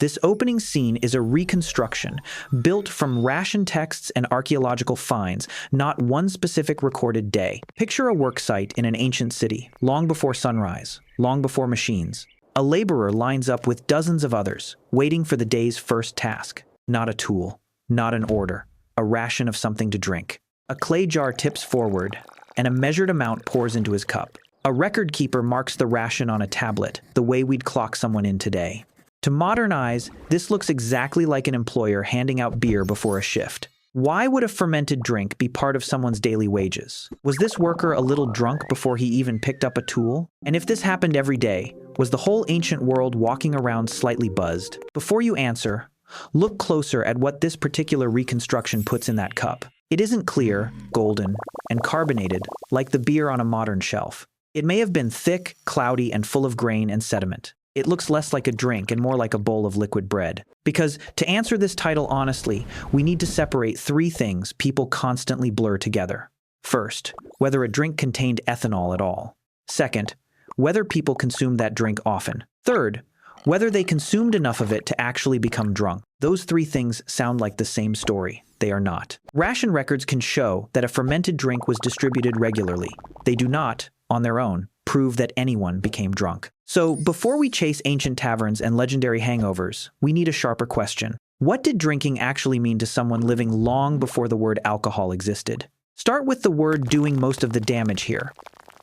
This opening scene is a reconstruction built from ration texts and archaeological finds, not one specific recorded day. Picture a work site in an ancient city, long before sunrise, long before machines. A laborer lines up with dozens of others, waiting for the day's first task. Not a tool, not an order, a ration of something to drink. A clay jar tips forward, and a measured amount pours into his cup. A record keeper marks the ration on a tablet, the way we'd clock someone in today. To modern eyes, this looks exactly like an employer handing out beer before a shift. Why would a fermented drink be part of someone's daily wages? Was this worker a little drunk before he even picked up a tool? And if this happened every day, was the whole ancient world walking around slightly buzzed? Before you answer, look closer at what this particular reconstruction puts in that cup. It isn't clear, golden, and carbonated like the beer on a modern shelf. It may have been thick, cloudy, and full of grain and sediment. It looks less like a drink and more like a bowl of liquid bread. Because to answer this title honestly, we need to separate three things people constantly blur together. First, whether a drink contained ethanol at all. Second, whether people consumed that drink often. Third, whether they consumed enough of it to actually become drunk. Those three things sound like the same story. They are not. Ration records can show that a fermented drink was distributed regularly. They do not, on their own, prove that anyone became drunk. So, before we chase ancient taverns and legendary hangovers, we need a sharper question. What did drinking actually mean to someone living long before the word alcohol existed? Start with the word doing most of the damage here.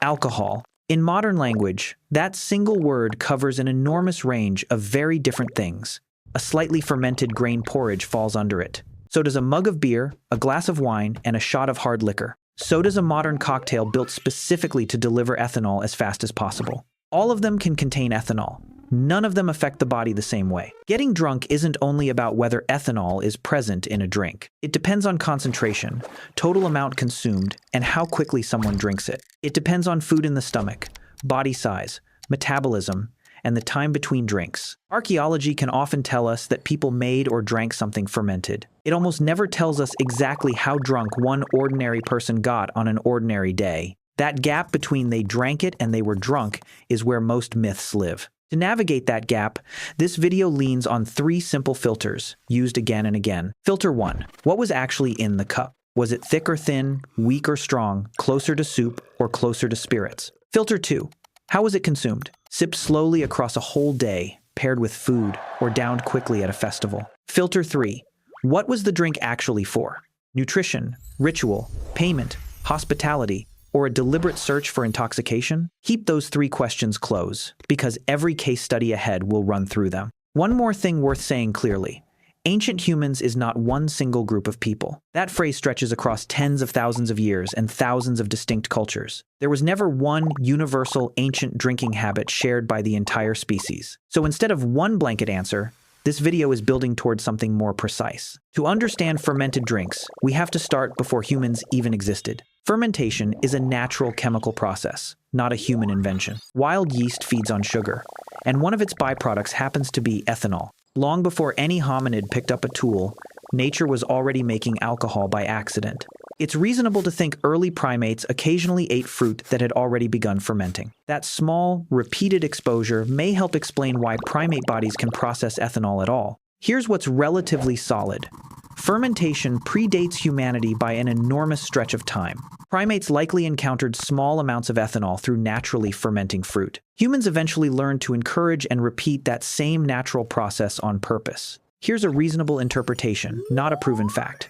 Alcohol. In modern language, that single word covers an enormous range of very different things. A slightly fermented grain porridge falls under it. So does a mug of beer, a glass of wine, and a shot of hard liquor. So does a modern cocktail built specifically to deliver ethanol as fast as possible. All of them can contain ethanol. None of them affect the body the same way. Getting drunk isn't only about whether ethanol is present in a drink. It depends on concentration, total amount consumed, and how quickly someone drinks it. It depends on food in the stomach, body size, metabolism, and the time between drinks. Archaeology can often tell us that people made or drank something fermented. It almost never tells us exactly how drunk one ordinary person got on an ordinary day. That gap between they drank it and they were drunk is where most myths live. To navigate that gap, this video leans on three simple filters, used again and again. Filter 1. What was actually in the cup? Was it thick or thin, weak or strong, closer to soup, or closer to spirits? Filter 2. How was it consumed? Sipped slowly across a whole day, paired with food, or downed quickly at a festival. Filter 3. What was the drink actually for? Nutrition, ritual, payment, hospitality, or a deliberate search for intoxication? Keep those three questions close, because every case study ahead will run through them. One more thing worth saying clearly. Ancient humans is not one single group of people. That phrase stretches across tens of thousands of years and thousands of distinct cultures. There was never one universal ancient drinking habit shared by the entire species. So instead of one blanket answer, this video is building towards something more precise. To understand fermented drinks, we have to start before humans even existed. Fermentation is a natural chemical process, not a human invention. Wild yeast feeds on sugar, and one of its byproducts happens to be ethanol. Long before any hominid picked up a tool, nature was already making alcohol by accident. It's reasonable to think early primates occasionally ate fruit that had already begun fermenting. That small, repeated exposure may help explain why primate bodies can process ethanol at all. Here's what's relatively solid. Fermentation predates humanity by an enormous stretch of time. Primates likely encountered small amounts of ethanol through naturally fermenting fruit. Humans eventually learned to encourage and repeat that same natural process on purpose. Here's a reasonable interpretation, not a proven fact.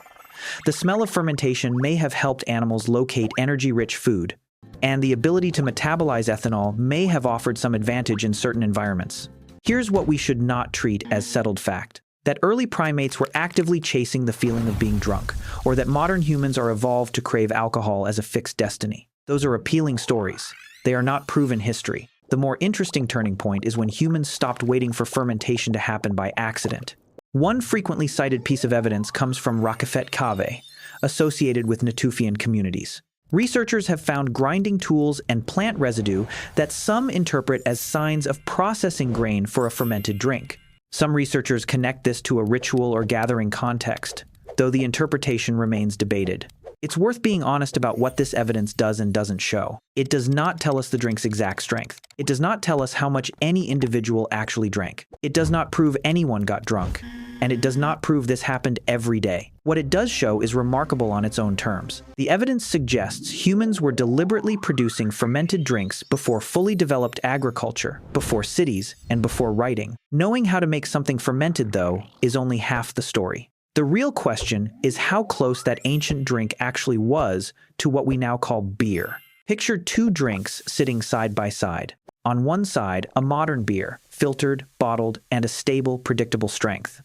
The smell of fermentation may have helped animals locate energy-rich food, and the ability to metabolize ethanol may have offered some advantage in certain environments. Here's what we should not treat as settled fact. That early primates were actively chasing the feeling of being drunk, or that modern humans are evolved to crave alcohol as a fixed destiny. Those are appealing stories. They are not proven history. The more interesting turning point is when humans stopped waiting for fermentation to happen by accident. One frequently cited piece of evidence comes from Raqefet Cave, associated with Natufian communities. Researchers have found grinding tools and plant residue that some interpret as signs of processing grain for a fermented drink. Some researchers connect this to a ritual or gathering context, though the interpretation remains debated. It's worth being honest about what this evidence does and doesn't show. It does not tell us the drink's exact strength. It does not tell us how much any individual actually drank. It does not prove anyone got drunk. And it does not prove this happened every day. What it does show is remarkable on its own terms. The evidence suggests humans were deliberately producing fermented drinks before fully developed agriculture, before cities, and before writing. Knowing how to make something fermented, though, is only half the story. The real question is how close that ancient drink actually was to what we now call beer. Picture two drinks sitting side by side. On one side, a modern beer, filtered, bottled, and a stable, predictable strength.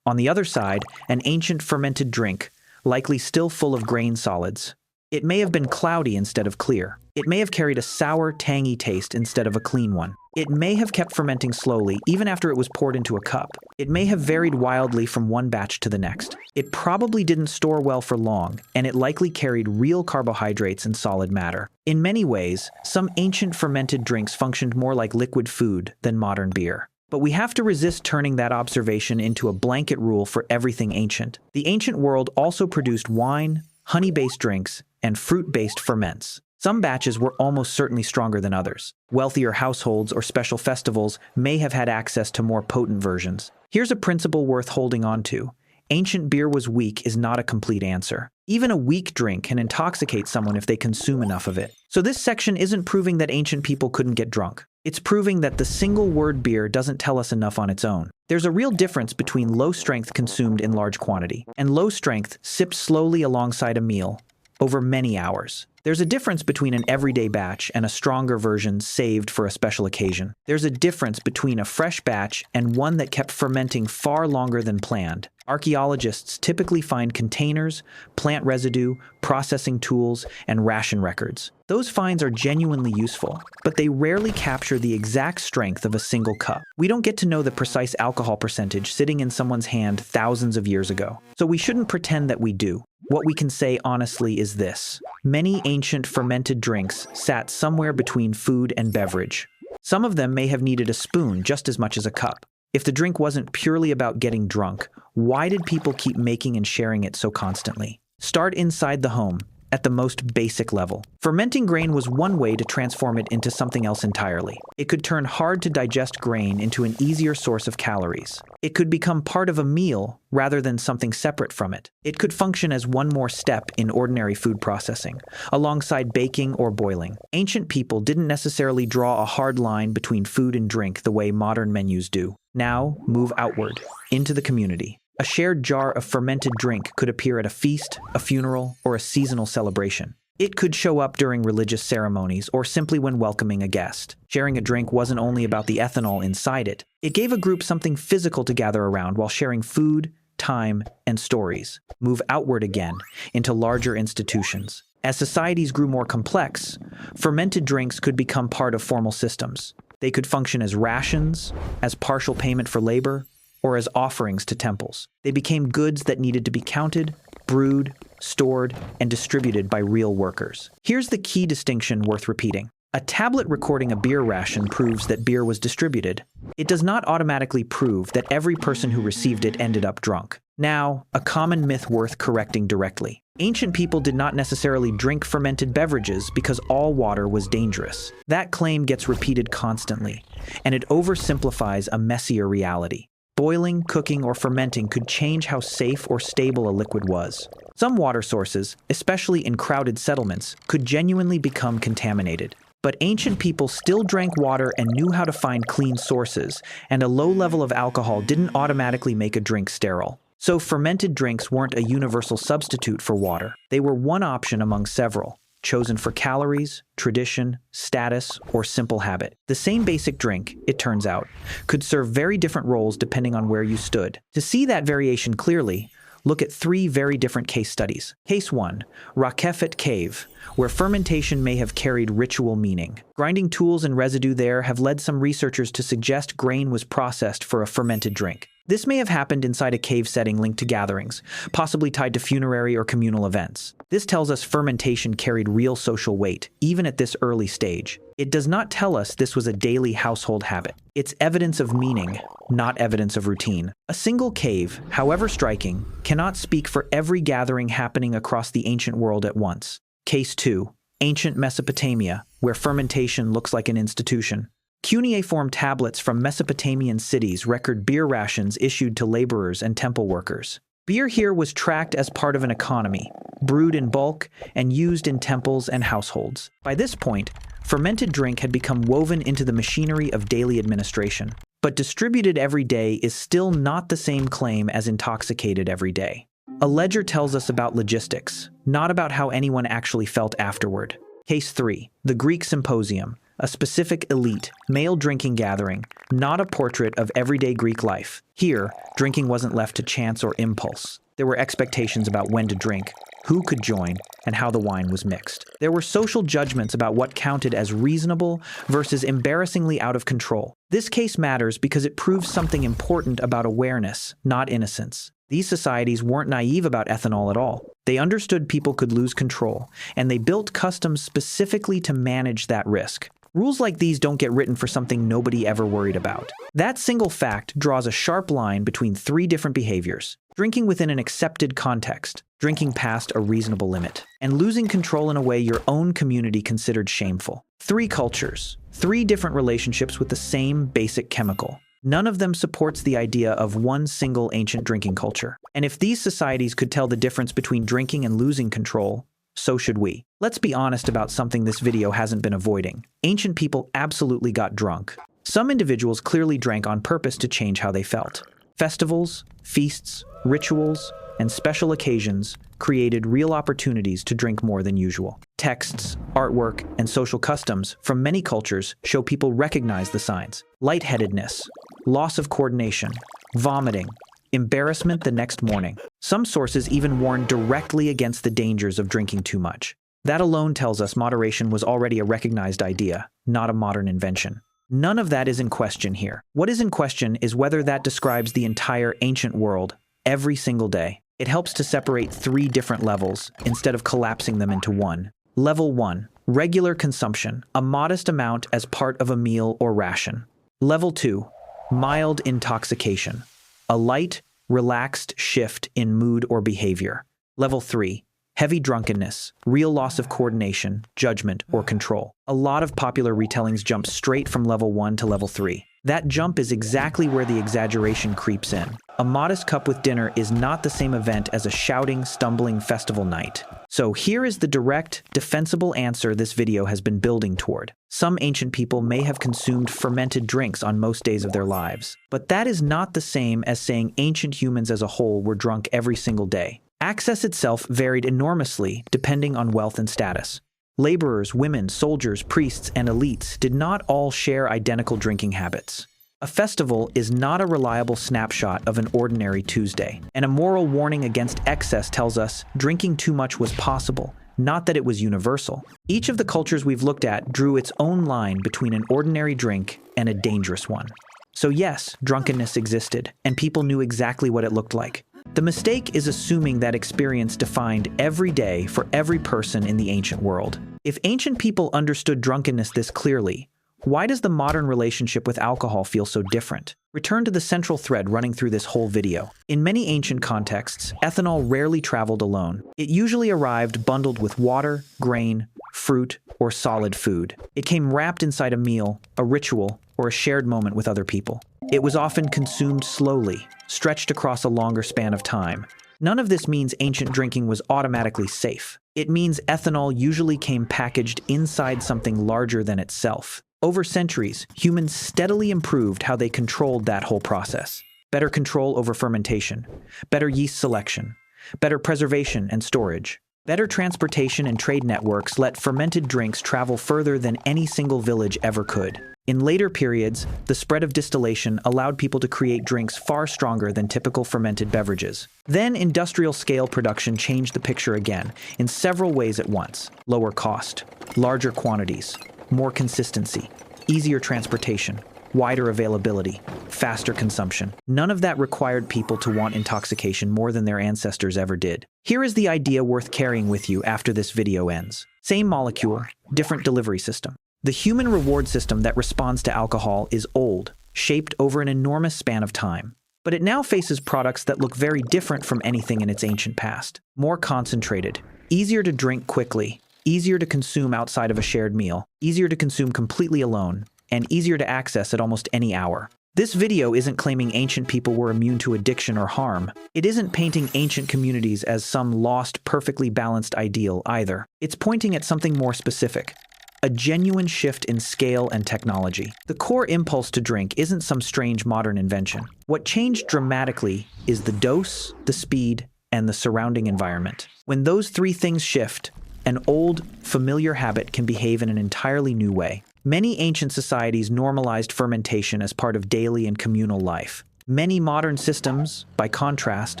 On the other side, an ancient fermented drink, likely still full of grain solids. It may have been cloudy instead of clear. It may have carried a sour, tangy taste instead of a clean one. It may have kept fermenting slowly even after it was poured into a cup. It may have varied wildly from one batch to the next. It probably didn't store well for long, and it likely carried real carbohydrates and solid matter. In many ways, some ancient fermented drinks functioned more like liquid food than modern beer. But we have to resist turning that observation into a blanket rule for everything ancient. The ancient world also produced wine, honey-based drinks, and fruit-based ferments. Some batches were almost certainly stronger than others. Wealthier households or special festivals may have had access to more potent versions. Here's a principle worth holding on to. Ancient beer was weak is not a complete answer. Even a weak drink can intoxicate someone if they consume enough of it. So this section isn't proving that ancient people couldn't get drunk. It's proving that the single word beer doesn't tell us enough on its own. There's a real difference between low strength consumed in large quantity and low strength sipped slowly alongside a meal over many hours. There's a difference between an everyday batch and a stronger version saved for a special occasion. There's a difference between a fresh batch and one that kept fermenting far longer than planned. Archaeologists typically find containers, plant residue, processing tools, and ration records. Those finds are genuinely useful, but they rarely capture the exact strength of a single cup. We don't get to know the precise alcohol percentage sitting in someone's hand thousands of years ago, so we shouldn't pretend that we do. What we can say honestly is this: many ancient fermented drinks sat somewhere between food and beverage. Some of them may have needed a spoon just as much as a cup. If the drink wasn't purely about getting drunk, why did people keep making and sharing it so constantly? Start inside the home, at the most basic level. Fermenting grain was one way to transform it into something else entirely. It could turn hard-to-digest grain into an easier source of calories. It could become part of a meal rather than something separate from it. It could function as one more step in ordinary food processing, alongside baking or boiling. Ancient people didn't necessarily draw a hard line between food and drink the way modern menus do. Now, move outward, into the community. A shared jar of fermented drink could appear at a feast, a funeral, or a seasonal celebration. It could show up during religious ceremonies or simply when welcoming a guest. Sharing a drink wasn't only about the ethanol inside it. It gave a group something physical to gather around while sharing food, time, and stories. Move outward again, into larger institutions. As societies grew more complex, fermented drinks could become part of formal systems. They could function as rations, as partial payment for labor, or as offerings to temples. They became goods that needed to be counted, brewed, stored, and distributed by real workers. Here's the key distinction worth repeating. A tablet recording a beer ration proves that beer was distributed. It does not automatically prove that every person who received it ended up drunk. Now, a common myth worth correcting directly. Ancient people did not necessarily drink fermented beverages because all water was dangerous. That claim gets repeated constantly, and it oversimplifies a messier reality. Boiling, cooking, or fermenting could change how safe or stable a liquid was. Some water sources, especially in crowded settlements, could genuinely become contaminated. But ancient people still drank water and knew how to find clean sources, and a low level of alcohol didn't automatically make a drink sterile. So fermented drinks weren't a universal substitute for water. They were one option among several, chosen for calories, tradition, status, or simple habit. The same basic drink, it turns out, could serve very different roles depending on where you stood. To see that variation clearly, look at three very different case studies. Case 1, Raqefet Cave, where fermentation may have carried ritual meaning. Grinding tools and residue there have led some researchers to suggest grain was processed for a fermented drink. This may have happened inside a cave setting linked to gatherings, possibly tied to funerary or communal events. This tells us fermentation carried real social weight, even at this early stage. It does not tell us this was a daily household habit. It's evidence of meaning, not evidence of routine. A single cave, however striking, cannot speak for every gathering happening across the ancient world at once. Case 2. Ancient Mesopotamia, where fermentation looks like an institution. Cuneiform tablets from Mesopotamian cities record beer rations issued to laborers and temple workers. Beer here was tracked as part of an economy, brewed in bulk and used in temples and households. By this point, fermented drink had become woven into the machinery of daily administration. But distributed every day is still not the same claim as intoxicated every day. A ledger tells us about logistics, not about how anyone actually felt afterward. Case 3. The Greek Symposium. A specific elite, male drinking gathering, not a portrait of everyday Greek life. Here, drinking wasn't left to chance or impulse. There were expectations about when to drink, who could join, and how the wine was mixed. There were social judgments about what counted as reasonable versus embarrassingly out of control. This case matters because it proves something important about awareness, not innocence. These societies weren't naive about ethanol at all. They understood people could lose control, and they built customs specifically to manage that risk. Rules like these don't get written for something nobody ever worried about. That single fact draws a sharp line between 3 different behaviors: drinking within an accepted context, drinking past a reasonable limit, and losing control in a way your own community considered shameful. 3 cultures, 3 different relationships with the same basic chemical. None of them supports the idea of one single ancient drinking culture. And if these societies could tell the difference between drinking and losing control, so should we. Let's be honest about something this video hasn't been avoiding. Ancient people absolutely got drunk. Some individuals clearly drank on purpose to change how they felt. Festivals, feasts, rituals, and special occasions created real opportunities to drink more than usual. Texts, artwork, and social customs from many cultures show people recognize the signs: lightheadedness, loss of coordination, vomiting, embarrassment the next morning. Some sources even warn directly against the dangers of drinking too much. That alone tells us moderation was already a recognized idea, not a modern invention. None of that is in question here. What is in question is whether that describes the entire ancient world every single day. It helps to separate 3 different levels instead of collapsing them into one. Level 1, regular consumption, a modest amount as part of a meal or ration. Level 2, mild intoxication, a light, relaxed shift in mood or behavior. Level 3, heavy drunkenness, real loss of coordination, judgment, or control. A lot of popular retellings jump straight from level 1 to level 3. That jump is exactly where the exaggeration creeps in. A modest cup with dinner is not the same event as a shouting, stumbling festival night. So here is the direct, defensible answer this video has been building toward. Some ancient people may have consumed fermented drinks on most days of their lives, but that is not the same as saying ancient humans as a whole were drunk every single day. Access itself varied enormously depending on wealth and status. Laborers, women, soldiers, priests, and elites did not all share identical drinking habits. A festival is not a reliable snapshot of an ordinary Tuesday, and a moral warning against excess tells us drinking too much was possible, not that it was universal. Each of the cultures we've looked at drew its own line between an ordinary drink and a dangerous one. So yes, drunkenness existed, and people knew exactly what it looked like. The mistake is assuming that experience defined every day for every person in the ancient world. If ancient people understood drunkenness this clearly, why does the modern relationship with alcohol feel so different? Return to the central thread running through this whole video. In many ancient contexts, ethanol rarely traveled alone. It usually arrived bundled with water, grain, fruit, or solid food. It came wrapped inside a meal, a ritual, or a shared moment with other people. It was often consumed slowly, stretched across a longer span of time. None of this means ancient drinking was automatically safe. It means ethanol usually came packaged inside something larger than itself. Over centuries, humans steadily improved how they controlled that whole process. Better control over fermentation, better yeast selection, better preservation and storage. Better transportation and trade networks let fermented drinks travel further than any single village ever could. In later periods, the spread of distillation allowed people to create drinks far stronger than typical fermented beverages. Then industrial-scale production changed the picture again, in several ways at once. Lower cost, larger quantities, more consistency, easier transportation, wider availability, faster consumption. None of that required people to want intoxication more than their ancestors ever did. Here is the idea worth carrying with you after this video ends. Same molecule, different delivery system. The human reward system that responds to alcohol is old, shaped over an enormous span of time. But it now faces products that look very different from anything in its ancient past. More concentrated, easier to drink quickly, easier to consume outside of a shared meal, easier to consume completely alone, and easier to access at almost any hour. This video isn't claiming ancient people were immune to addiction or harm. It isn't painting ancient communities as some lost, perfectly balanced ideal either. It's pointing at something more specific. A genuine shift in scale and technology. The core impulse to drink isn't some strange modern invention. What changed dramatically is the dose, the speed, and the surrounding environment. When those three things shift, an old, familiar habit can behave in an entirely new way. Many ancient societies normalized fermentation as part of daily and communal life. Many modern systems, by contrast,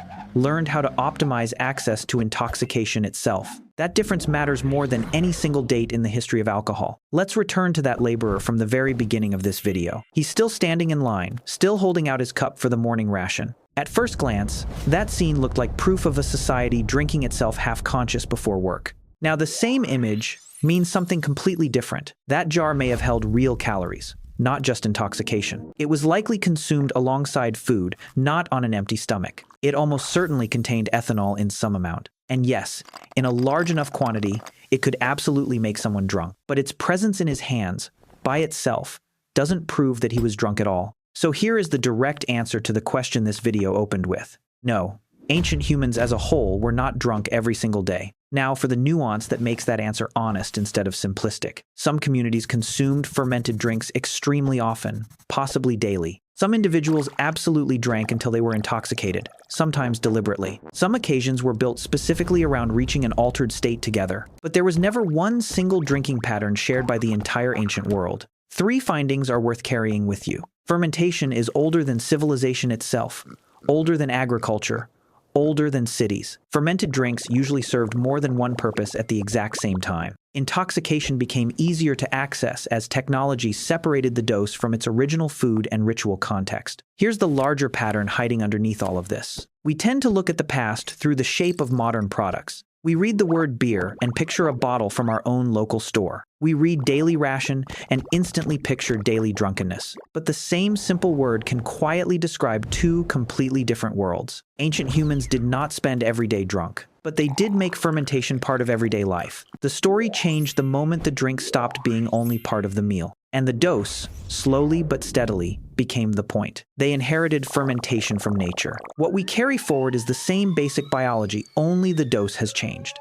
learned how to optimize access to intoxication itself. That difference matters more than any single date in the history of alcohol. Let's return to that laborer from the very beginning of this video. He's still standing in line, still holding out his cup for the morning ration. At first glance, that scene looked like proof of a society drinking itself half-conscious before work. Now, the same image means something completely different. That jar may have held real calories, not just intoxication. It was likely consumed alongside food, not on an empty stomach. It almost certainly contained ethanol in some amount. And yes, in a large enough quantity, it could absolutely make someone drunk. But its presence in his hands, by itself, doesn't prove that he was drunk at all. So here is the direct answer to the question this video opened with. No, ancient humans as a whole were not drunk every single day. Now for the nuance that makes that answer honest instead of simplistic. Some communities consumed fermented drinks extremely often, possibly daily. Some individuals absolutely drank until they were intoxicated, sometimes deliberately. Some occasions were built specifically around reaching an altered state together. But there was never one single drinking pattern shared by the entire ancient world. Three findings are worth carrying with you. Fermentation is older than civilization itself, older than agriculture, older than cities. Fermented drinks usually served more than one purpose at the exact same time. Intoxication became easier to access as technology separated the dose from its original food and ritual context. Here's the larger pattern hiding underneath all of this. We tend to look at the past through the shape of modern products. We read the word beer and picture a bottle from our own local store. We read daily ration and instantly picture daily drunkenness. But the same simple word can quietly describe two completely different worlds. Ancient humans did not spend every day drunk, but they did make fermentation part of everyday life. The story changed the moment the drink stopped being only part of the meal. And the dose, slowly but steadily, became the point. They inherited fermentation from nature. What we carry forward is the same basic biology, only the dose has changed.